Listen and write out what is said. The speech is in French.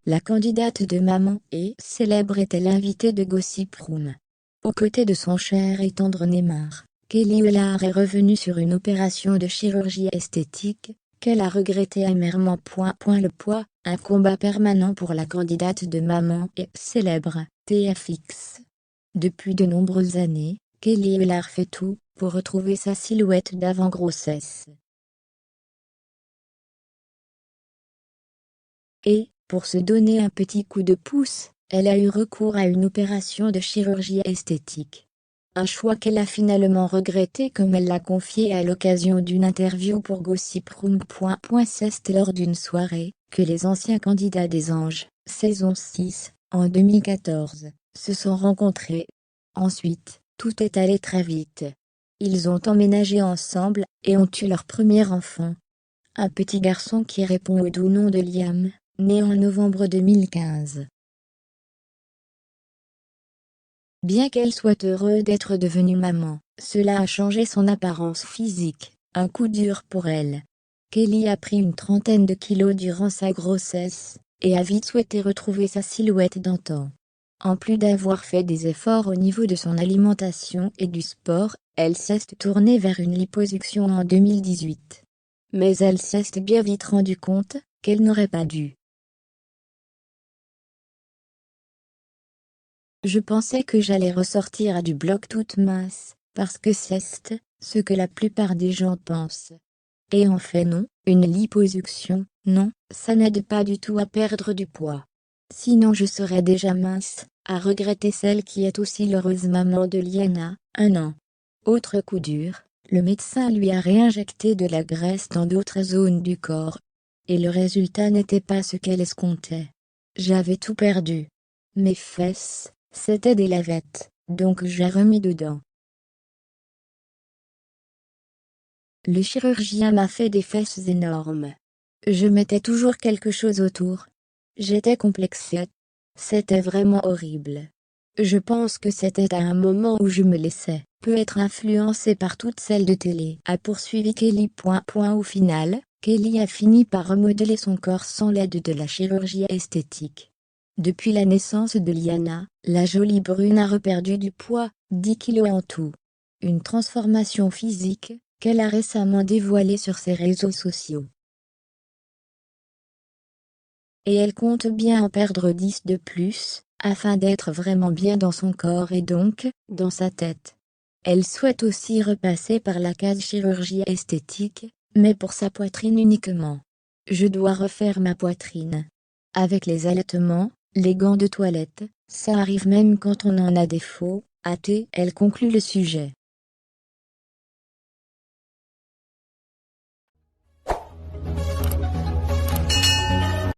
La candidate de Maman et célèbre était l'invitée de Gossip Room. Aux côtés de son cher et tendre Neymar, Kelly Eular est revenue sur une opération de chirurgie esthétique, qu'elle a regretté amèrement. Le poids, un combat permanent pour la candidate de Maman et célèbre, TFX. Depuis de nombreuses années, Kelly Eular fait tout pour retrouver sa silhouette d'avant-grossesse. Et, pour se donner un petit coup de pouce, elle a eu recours à une opération de chirurgie esthétique. Un choix qu'elle a finalement regretté comme elle l'a confié à l'occasion d'une interview pour Gossip Room. C'est lors d'une soirée que les anciens candidats des Anges, saison 6, en 2014, se sont rencontrés. Ensuite, tout est allé très vite. Ils ont emménagé ensemble et ont eu leur premier enfant. Un petit garçon qui répond au doux nom de Liam, né en novembre 2015. Bien qu'elle soit heureuse d'être devenue maman, cela a changé son apparence physique, un coup dur pour elle. Kelly a pris une trentaine de kilos durant sa grossesse, et a vite souhaité retrouver sa silhouette d'antan. En plus d'avoir fait des efforts au niveau de son alimentation et du sport, elle s'est tournée vers une liposuction en 2018. Mais elle s'est bien vite rendu compte qu'elle n'aurait pas dû. Je pensais que j'allais ressortir à du bloc toute mince, parce que c'est ce que la plupart des gens pensent. Et en fait non, une liposuction, non, ça n'aide pas du tout à perdre du poids. Sinon je serais déjà mince, a regretté celle qui est aussi l'heureuse maman de Liana, 1 an. Autre coup dur, le médecin lui a réinjecté de la graisse dans d'autres zones du corps. Et le résultat n'était pas ce qu'elle escomptait. J'avais tout perdu. Mes fesses, c'était des lavettes, donc j'ai remis dedans. Le chirurgien m'a fait des fesses énormes. Je mettais toujours quelque chose autour. J'étais complexée. C'était vraiment horrible. Je pense que c'était à un moment où je me laissais peut être influencée par toutes celles de télé, a poursuivi Kelly. Au final, Kelly a fini par remodeler son corps sans l'aide de la chirurgie esthétique. Depuis la naissance de Liana, la jolie brune a reperdu du poids, 10 kilos en tout. Une transformation physique qu'elle a récemment dévoilée sur ses réseaux sociaux. Et elle compte bien en perdre 10 de plus, afin d'être vraiment bien dans son corps et donc, dans sa tête. Elle souhaite aussi repasser par la case chirurgie esthétique, mais pour sa poitrine uniquement. Je dois refaire ma poitrine. Avec les allaitements, les gants de toilette, ça arrive même quand on en a défaut, elle conclut le sujet.